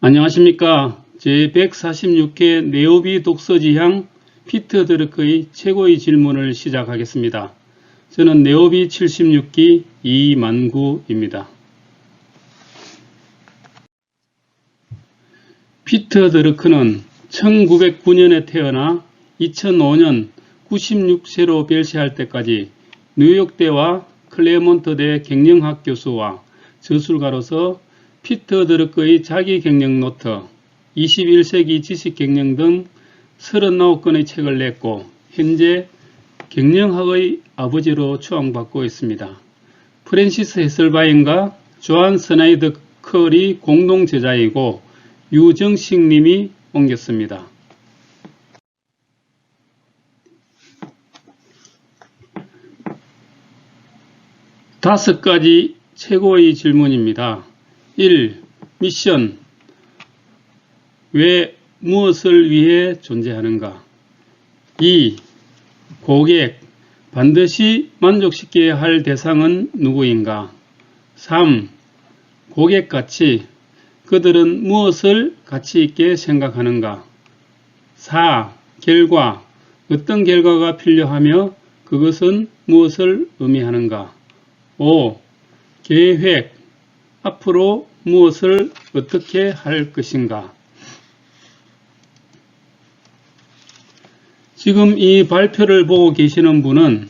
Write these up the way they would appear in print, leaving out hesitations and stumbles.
안녕하십니까. 제146회 네오비 독서지향 피터 드러크의 최고의 질문을 시작하겠습니다. 저는 네오비 76기 이만구입니다. 피터 드러크는 1909년에 태어나 2005년 96세로 별세할 때까지 뉴욕대와 클레몬트대 경영학 교수와 저술가로서 피터 드러크의 자기경영 노트, 21세기 지식경영 등 39권의 책을 냈고 현재 경영학의 아버지로 추앙받고 있습니다. 프랜시스 해설바인과 조한 스나이더 컬이 공동 저자이고 유정식 님이 옮겼습니다. 다섯 가지 최고의 질문입니다. 1. 미션. 왜 무엇을 위해 존재하는가? 2. 고객. 반드시 만족시켜야 할 대상은 누구인가? 3. 고객 가치. 그들은 무엇을 가치 있게 생각하는가? 4. 결과. 어떤 결과가 필요하며 그것은 무엇을 의미하는가? 5. 계획. 앞으로 무엇을 어떻게 할 것인가? 지금 이 발표를 보고 계시는 분은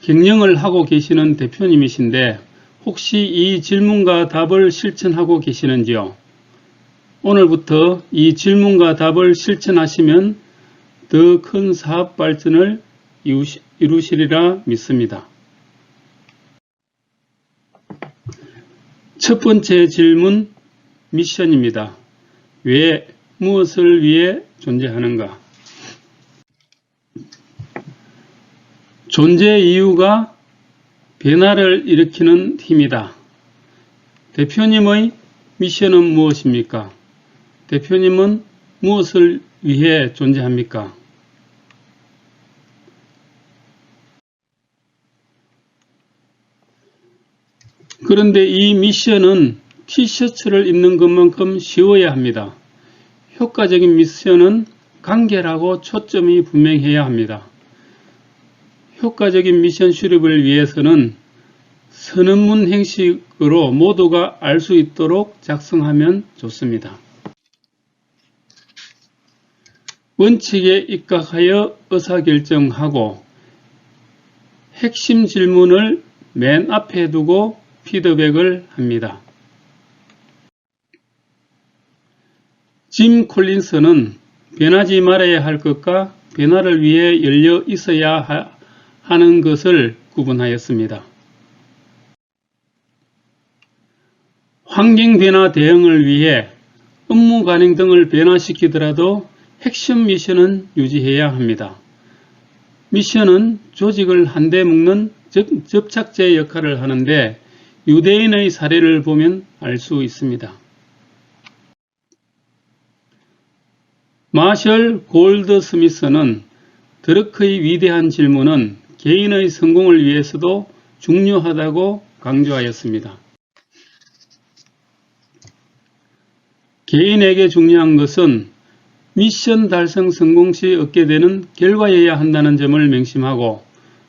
경영을 하고 계시는 대표님이신데 혹시 이 질문과 답을 실천하고 계시는지요? 오늘부터 이 질문과 답을 실천하시면 더 큰 사업 발전을 이루시리라 믿습니다. 첫 번째 질문, 미션입니다. 왜, 무엇을 위해 존재하는가? 존재 이유가 변화를 일으키는 힘이다. 대표님의 미션은 무엇입니까? 대표님은 무엇을 위해 존재합니까? 그런데 이 미션은 티셔츠를 입는 것만큼 쉬워야 합니다. 효과적인 미션은 간결하고 초점이 분명해야 합니다. 효과적인 미션 수립을 위해서는 선언문 형식으로 모두가 알 수 있도록 작성하면 좋습니다. 원칙에 입각하여 의사결정하고 핵심 질문을 맨 앞에 두고 피드백을 합니다. 짐 콜린스는 변하지 말아야 할 것과 변화를 위해 열려 있어야 하는 것을 구분하였습니다. 환경변화 대응을 위해 업무 관행 등을 변화시키더라도 핵심 미션은 유지해야 합니다. 미션은 조직을 한데 묶는 접착제 역할을 하는데 유대인의 사례를 보면 알 수 있습니다. 마셜 골드 스미스는 드러크의 위대한 질문은 개인의 성공을 위해서도 중요하다고 강조하였습니다. 개인에게 중요한 것은 미션 달성 성공 시 얻게 되는 결과여야 한다는 점을 명심하고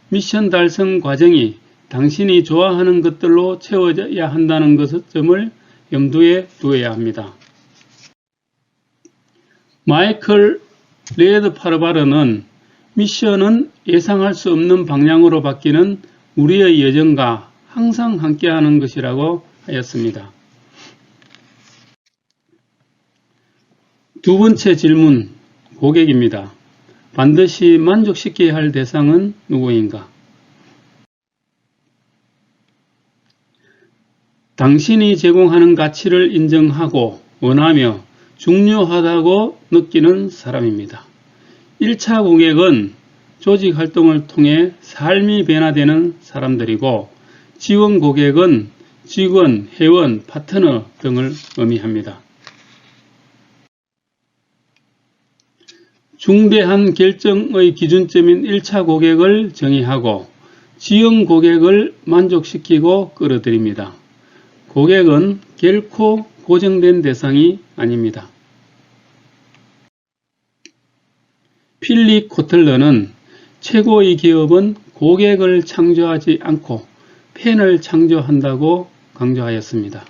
미션 달성 과정이 당신이 좋아하는 것들로 채워져야 한다는 점을 염두에 두어야 합니다. 마이클 레드파르바르는 미션은 예상할 수 없는 방향으로 바뀌는 우리의 여정과 항상 함께하는 것이라고 하였습니다. 두 번째 질문, 고객입니다. 반드시 만족시켜야 할 대상은 누구인가? 당신이 제공하는 가치를 인정하고 원하며 중요하다고 느끼는 사람입니다. 1차 고객은 조직 활동을 통해 삶이 변화되는 사람들이고 지원 고객은 직원, 회원, 파트너 등을 의미합니다. 중대한 결정의 기준점인 1차 고객을 정의하고 지원 고객을 만족시키고 끌어들입니다. 고객은 결코 고정된 대상이 아닙니다. 필립 코틀러는 최고의 기업은 고객을 창조하지 않고 팬을 창조한다고 강조하였습니다.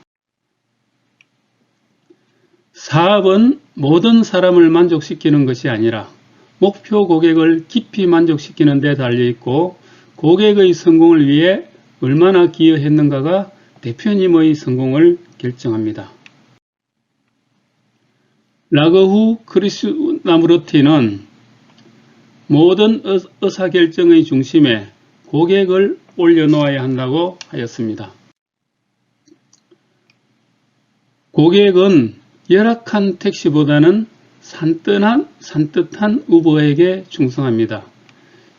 사업은 모든 사람을 만족시키는 것이 아니라 목표 고객을 깊이 만족시키는 데 달려있고 고객의 성공을 위해 얼마나 기여했는가가 대표님의 성공을 결정합니다. 라거후 크리스나무르티는 모든 의사결정의 중심에 고객을 올려놓아야 한다고 하였습니다. 고객은 열악한 택시보다는 산뜻한 우버에게 충성합니다.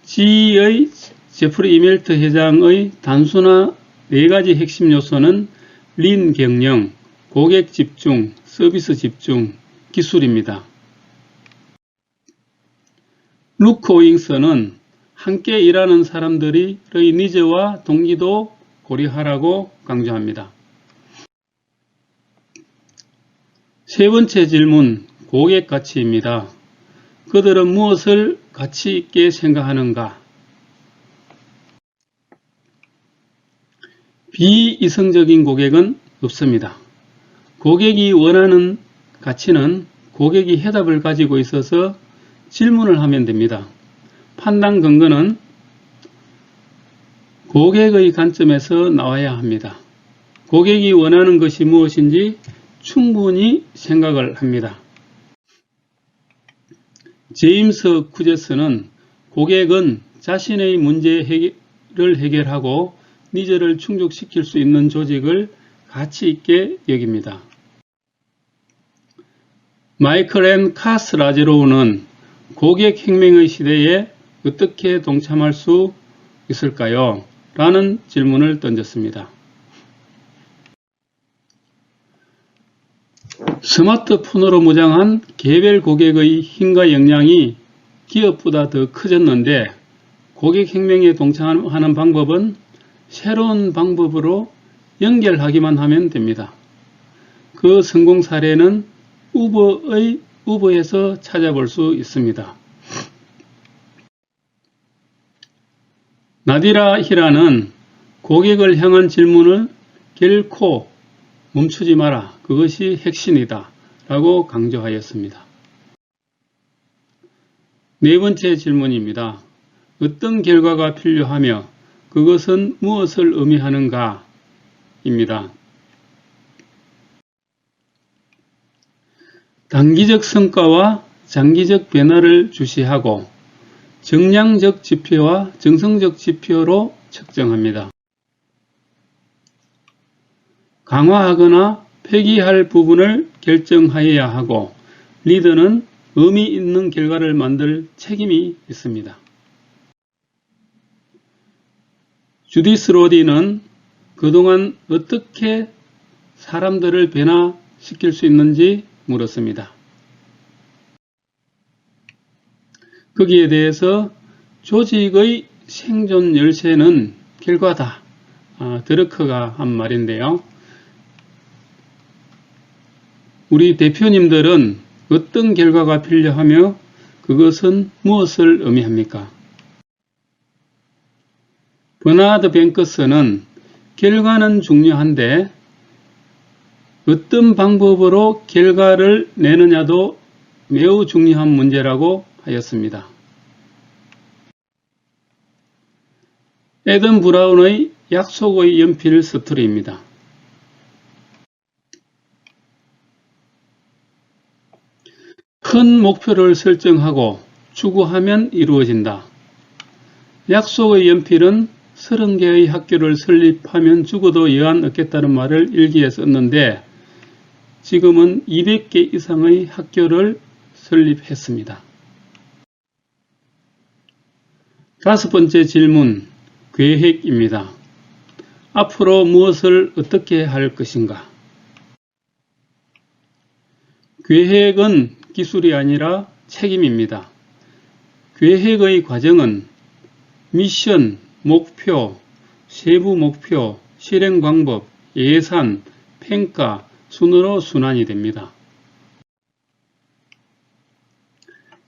GE의 제프리 이멜트 회장의 단순한 4가지 핵심 요소는 린 경영, 고객 집중, 서비스 집중, 기술입니다. 루크 오잉스는 함께 일하는 사람들의 니즈와 동기도 고려하라고 강조합니다. 세 번째 질문, 고객 가치입니다. 그들은 무엇을 가치 있게 생각하는가? 비이성적인 고객은 없습니다. 고객이 원하는 가치는 고객이 해답을 가지고 있어서 질문을 하면 됩니다. 판단 근거는 고객의 관점에서 나와야 합니다. 고객이 원하는 것이 무엇인지 충분히 생각을 합니다. 제임스 쿠제스는 고객은 자신의 문제를 해결하고 니즈를 충족시킬 수 있는 조직을 가치 있게 여깁니다. 마이클 앤 카스라제로우는 고객 혁명의 시대에 어떻게 동참할 수 있을까요? 라는 질문을 던졌습니다. 스마트폰으로 무장한 개별 고객의 힘과 역량이 기업보다 더 커졌는데 고객 혁명에 동참하는 방법은 새로운 방법으로 연결하기만 하면 됩니다. 그 성공 사례는 우버에서 찾아볼 수 있습니다. 나디라 히라는 고객을 향한 질문을 결코 멈추지 마라. 그것이 핵심이다. 라고 강조하였습니다. 네 번째 질문입니다. 어떤 결과가 필요하며 그것은 무엇을 의미하는가? 입니다. 단기적 성과와 장기적 변화를 주시하고 정량적 지표와 정성적 지표로 측정합니다. 강화하거나 폐기할 부분을 결정하여야 하고 리더는 의미 있는 결과를 만들 책임이 있습니다. 주디스 로디는 그동안 어떻게 사람들을 변화시킬 수 있는지 물었습니다. 거기에 대해서 조직의 생존 열쇠는 결과다. 드러커가 한 말인데요. 우리 대표님들은 어떤 결과가 필요하며 그것은 무엇을 의미합니까? 버나드 뱅크스는 결과는 중요한데 어떤 방법으로 결과를 내느냐도 매우 중요한 문제라고 하였습니다. 애덤 브라운의 약속의 연필 스토리입니다. 큰 목표를 설정하고 추구하면 이루어진다. 약속의 연필은 30개의 학교를 설립하면 죽어도 여한 없겠다는 말을 일기에 썼는데 지금은 200개 이상의 학교를 설립했습니다. 다섯 번째 질문, 계획입니다. 앞으로 무엇을 어떻게 할 것인가? 계획은 기술이 아니라 책임입니다. 계획의 과정은 미션, 목표, 세부 목표, 실행 방법, 예산, 평가, 순으로 순환이 됩니다.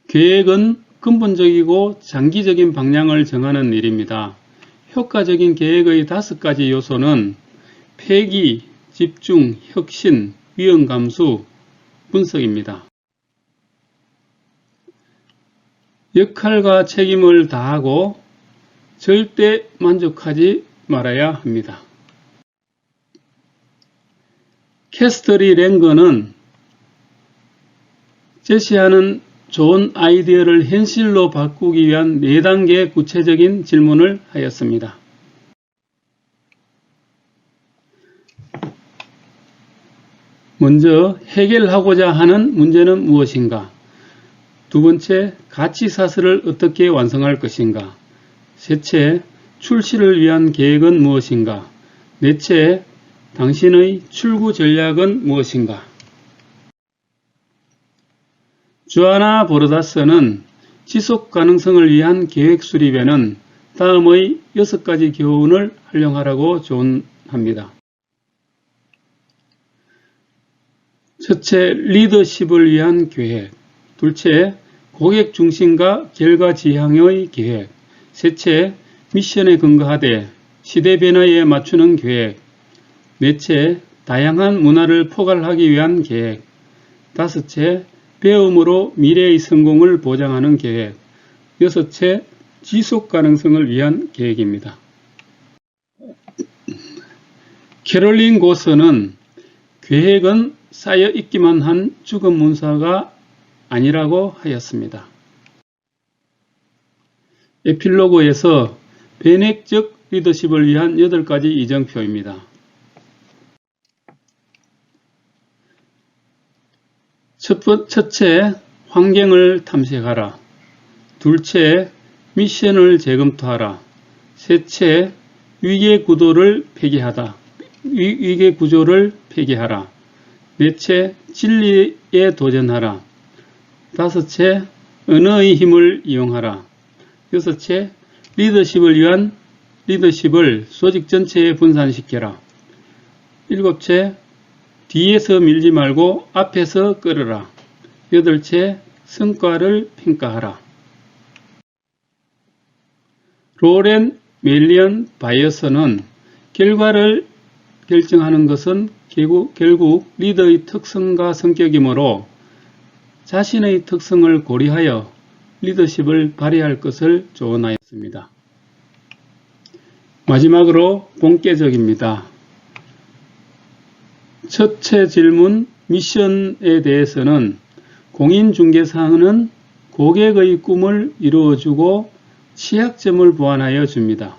계획은 근본적이고 장기적인 방향을 정하는 일입니다. 효과적인 계획의 5가지 요소는 폐기, 집중, 혁신, 위험 감수, 분석입니다. 역할과 책임을 다하고 절대 만족하지 말아야 합니다. 캐스터리 랭거는 제시하는 좋은 아이디어를 현실로 바꾸기 위한 4단계 구체적인 질문을 하였습니다. 먼저 해결하고자 하는 문제는 무엇인가? 두 번째, 가치 사슬을 어떻게 완성할 것인가? 셋째, 출시를 위한 계획은 무엇인가? 넷째, 당신의 출구 전략은 무엇인가? 주아나 보르다스는 지속 가능성을 위한 계획 수립에는 다음의 6가지 교훈을 활용하라고 조언합니다. 첫째, 리더십을 위한 계획. 둘째, 고객 중심과 결과 지향의 계획. 셋째, 미션에 근거하되 시대 변화에 맞추는 계획. 넷째, 다양한 문화를 포괄하기 위한 계획. 다섯째, 배움으로 미래의 성공을 보장하는 계획. 여섯째, 지속 가능성을 위한 계획입니다. 캐롤린 고서는 계획은 쌓여 있기만 한 죽은 문서가 아니라고 하였습니다. 에필로그에서 변획적 리더십을 위한 8가지 이정표입니다. 첫째, 환경을 탐색하라. 둘째, 미션을 재검토하라. 셋째, 위계 구조를 폐기하라. 넷째, 진리에 도전하라. 다섯째, 언어의 힘을 이용하라. 여섯째, 리더십을 조직 전체에 분산시켜라. 일곱째, 뒤에서 밀지 말고 앞에서 끌어라. 여덟째, 성과를 평가하라. 로렌 멜리언 바이어스는 결과를 결정하는 것은 결국 리더의 특성과 성격이므로 자신의 특성을 고려하여 리더십을 발휘할 것을 조언하였습니다. 마지막으로 본격적입니다. 첫째 질문, 미션에 대해서는 공인중개사는 고객의 꿈을 이루어주고 취약점을 보완하여 줍니다.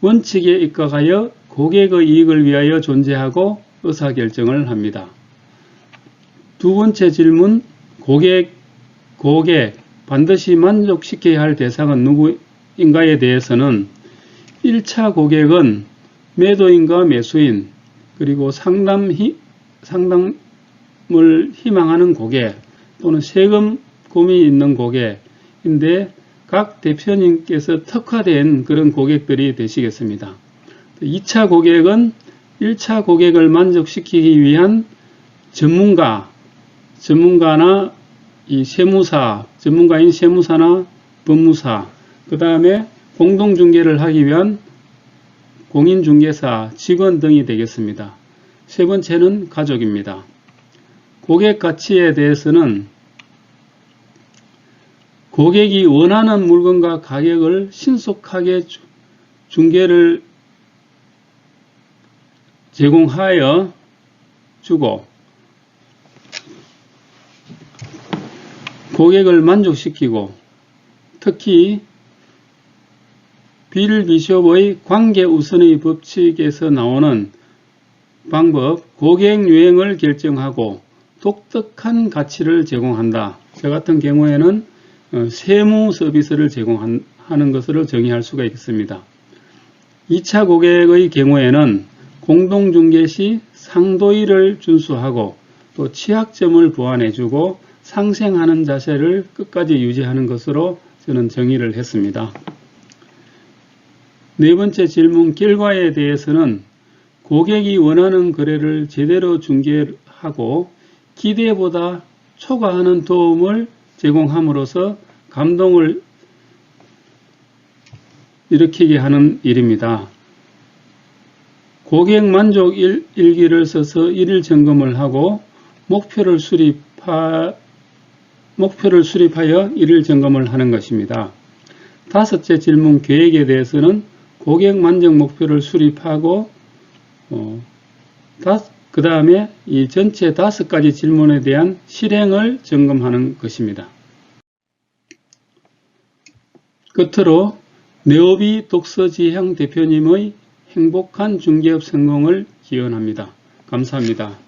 원칙에 입각하여 고객의 이익을 위하여 존재하고 의사결정을 합니다. 두 번째 질문, 고객 반드시 만족시켜야 할 대상은 누구인가에 대해서는 1차 고객은 매도인과 매수인, 그리고 상담을 희망하는 고객 또는 세금 고민이 있는 고객인데 각 대표님께서 특화된 그런 고객들이 되시겠습니다. 2차 고객은 1차 고객을 만족시키기 위한 전문가나 이 전문가인 세무사나 법무사, 그 다음에 공동중개를 하기 위한 공인중개사, 직원 등이 되겠습니다. 세 번째는 가족입니다. 고객 가치에 대해서는 고객이 원하는 물건과 가격을 신속하게 중개를 제공하여 주고 고객을 만족시키고 특히 빌 비숍의 관계 우선의 법칙에서 나오는 방법, 고객 유형을 결정하고 독특한 가치를 제공한다. 저 같은 경우에는 세무 서비스를 제공하는 것으로 정의할 수가 있습니다. 2차 고객의 경우에는 공동중개 시 상도일을 준수하고 또 취약점을 보완해주고 상생하는 자세를 끝까지 유지하는 것으로 저는 정의를 했습니다. 네 번째 질문, 결과에 대해서는 고객이 원하는 거래를 제대로 중개하여 하고 기대보다 초과하는 도움을 제공함으로써 감동을 일으키게 하는 일입니다. 고객 만족 일기를 써서 일일 점검을 하고 목표를 수립하여 일일 점검을 하는 것입니다. 다섯째 질문 계획에 대해서는 고객 만족 목표를 수립하고 그 다음에 이 전체 5가지 질문에 대한 실행을 점검하는 것입니다. 끝으로 네오비 독서지향 대표님의 행복한 중개업 성공을 기원합니다. 감사합니다.